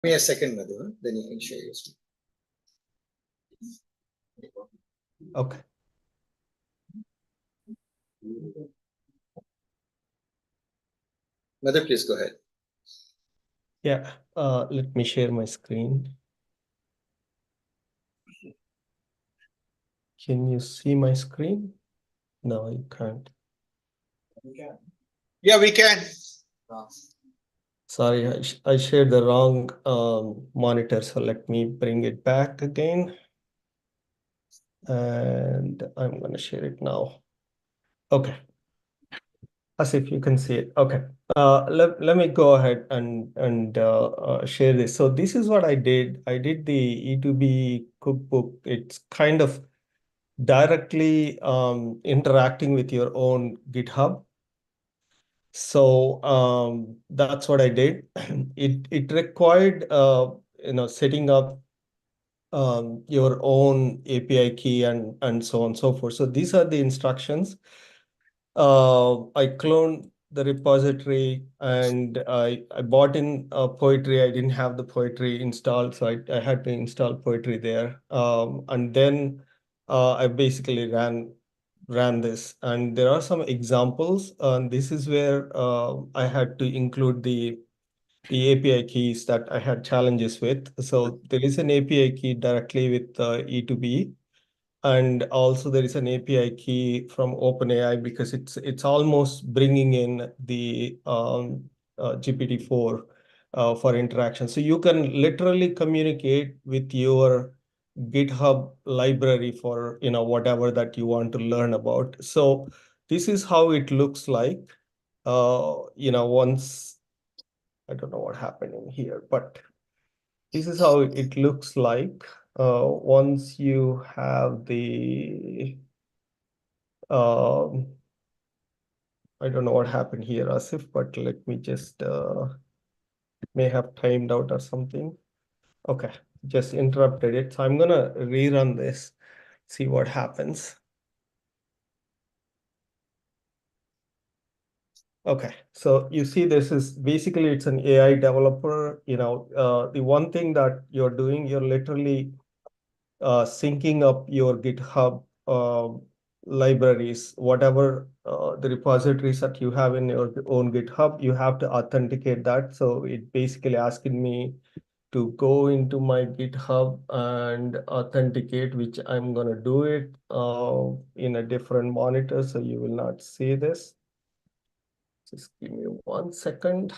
Give me a second, Madhu, then you can share your screen. Okay. Madhu, please go ahead. Yeah, let me share my screen. Can you see my screen? No, you can't. Yeah, we can. Sorry, I shared the wrong monitor, so let me bring it back again. And I'm going to share it now. Okay. As if you can see it. Okay. Let me go ahead and share this. So this is what I did. I did the E2B cookbook. It's kind of directly interacting with your own GitHub. So that's what I did. It required setting up your own API key and so on and so forth. So these are the instructions. I cloned the repository and I bought in poetry. I didn't have the poetry installed, so I had to install poetry there. And then I basically ran this. And there are some examples. And this is where I had to include the API keys that I had challenges with. So there is an API key directly with E2B. And also there is an API key from OpenAI because it's almost bringing in the GPT-4 for interaction. So you can literally communicate with your GitHub library for whatever that you want to learn about. So this is how it looks like. Once I don't know what happened in here, but this is how it looks like once you have the I don't know what happened here, Asif, but let me just may have timed out or something. Okay, just interrupted it. So I'm gonna rerun this, see what happens. Okay, so you see this is basically it's an AI developer. The one thing that you're doing, you're literally syncing up your GitHub libraries, whatever the repositories that you have in your own GitHub, you have to authenticate that. So it basically asking me to go into my GitHub and authenticate, which I'm going to do it in a different monitor, so you will not see this. Just give me 1 second.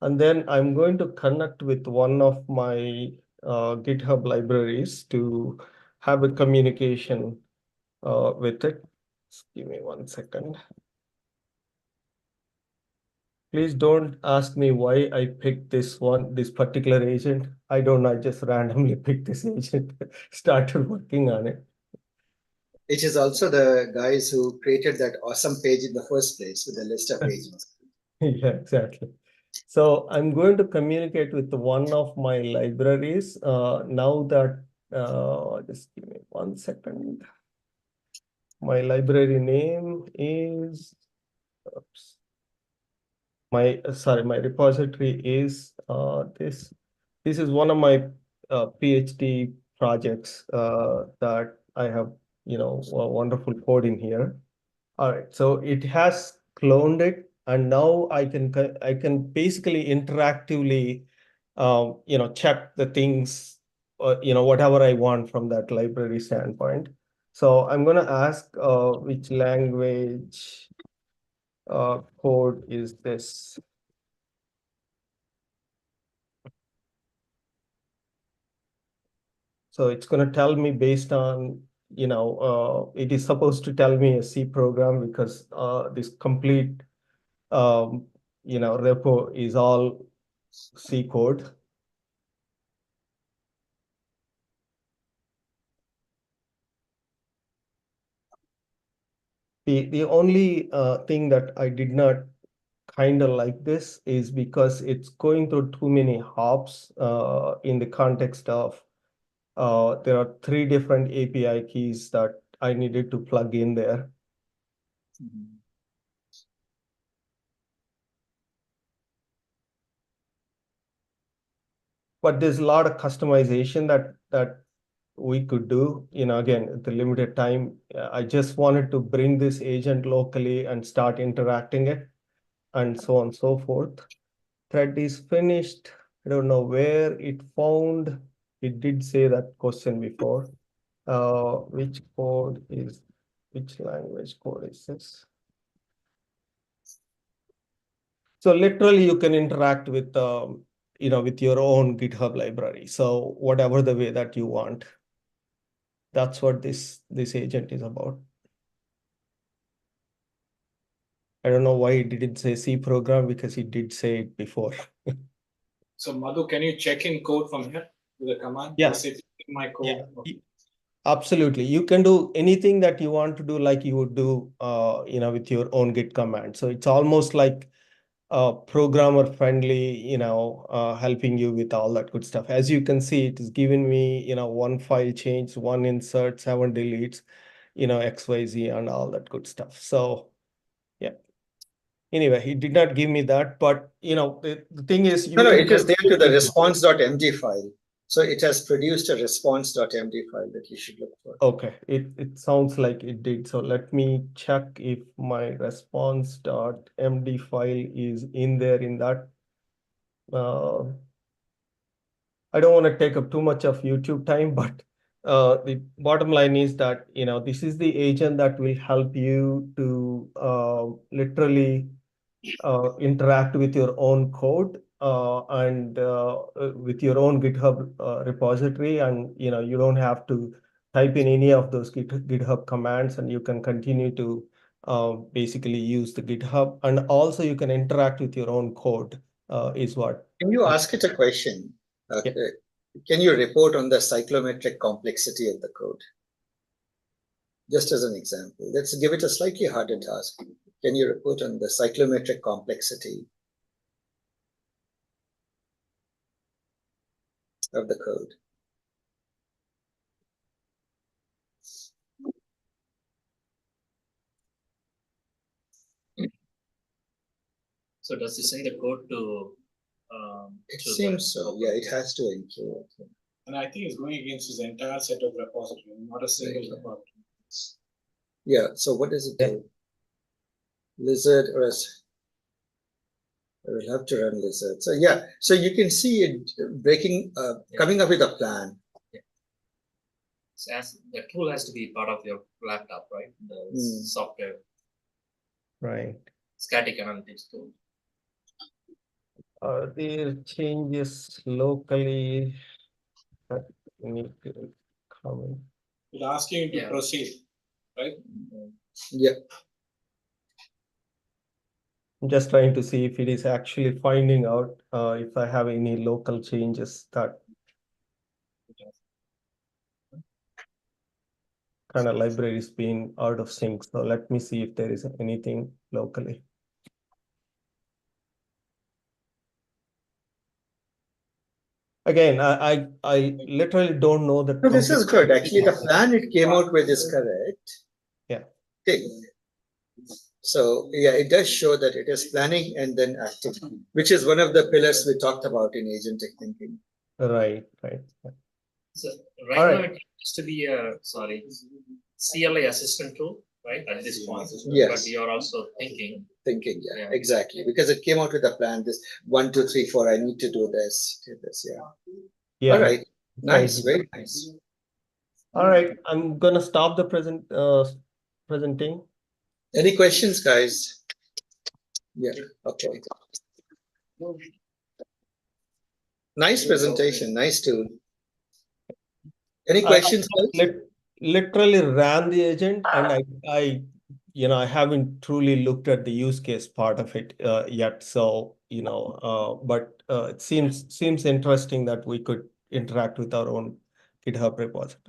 And then I'm going to connect with one of my GitHub libraries to have a communication with it. Just give me 1 second. Please don't ask me why I picked this particular agent. I don't know, I just randomly picked this agent, started working on it. It is also the guys who created that awesome page in the first place with the list of agents. Yeah, exactly. So I'm going to communicate with one of my libraries now that, just give me 1 second. My library name is, oops, my repository is this. This is one of my PhD projects that I have, a wonderful code in here. All right, so it has cloned it, and now I can basically interactively, check the things, whatever I want from that library standpoint. So I'm going to ask which language code is this? So it's going to tell me based on, it is supposed to tell me a C program because this complete, repo is all C code. The only thing that I did not kind of like this is because it's going through too many hops in the context of there are 3 different API keys that I needed to plug in there. Mhm. but there's a lot of customization that we could do. Again, the limited time, I just wanted to bring this agent locally and start interacting it, and so on and so forth. Thread is finished. I don't know where it found. It did say that question before. Which language code is this? So literally you can interact with with your own GitHub library. So whatever the way that you want, that's what this agent is about. I don't know why it didn't say C program, because it did say it before. So Madhu, can you check in code from here with the command? Yeah. Is it in my code? Yeah. Okay. Absolutely. You can do anything that you want to do, like you would do with your own Git command. So it's almost like programmer friendly, helping you with all that good stuff. As you can see, it is giving me, one file change, one insert, 7 deletes, XYZ and all that good stuff. So yeah. Anyway, he did not give me that, but the thing is, No, it is there to the response.md file. So it has produced a response.md file that you should look for. Okay, it sounds like it did. So let me check if my response.md file is in there in that. I don't want to take up too much of YouTube time, but the bottom line is that this is the agent that will help you to literally interact with your own code and with your own GitHub repository, and you don't have to type in any of those GitHub commands, and you can continue to basically use the GitHub, and also you can interact with your own code is what. Can you ask it a question? Yeah. Can you report on the cyclometric complexity of the code? Just as an example, let's give it a slightly harder task. Can you report on the cyclometric complexity of the code? So does it send the code to? It seems so. Yeah, it has to include. And I think it's going against his entire set of repository, not a single repository. Yeah. So what does it do? Lizard or as I will have to run lizard. So yeah. So you can see it breaking, coming up with a plan. So as the tool has to be part of your laptop, right? The software. Right. Static analytics tool. There changes locally that we need to comment. It's asking you to proceed, right? Yeah. I'm just trying to see if it is actually finding out if I have any local changes that kind of libraries being out of sync. So let me see if there is anything locally. Again, I literally don't know that. No, this is good. Actually, the plan it came out with is correct. Yeah. Okay. So yeah, it does show that it is planning and then acting, which is one of the pillars we talked about in agentic thinking. Right. So right now it used to be a CLI assistant tool, right? At this point. Yes. But you're also thinking. Yeah, exactly. Because it came out with a plan. This 1, 2, 3, 4. I need to do this. Yeah. All right. Nice. Very nice. All right. I'm gonna stop the presenting. Any questions, guys? Yeah. Okay. Nice presentation. Nice tool. Any questions? I literally ran the agent, and I haven't truly looked at the use case part of it yet. So but it seems interesting that we could interact with our own GitHub repository.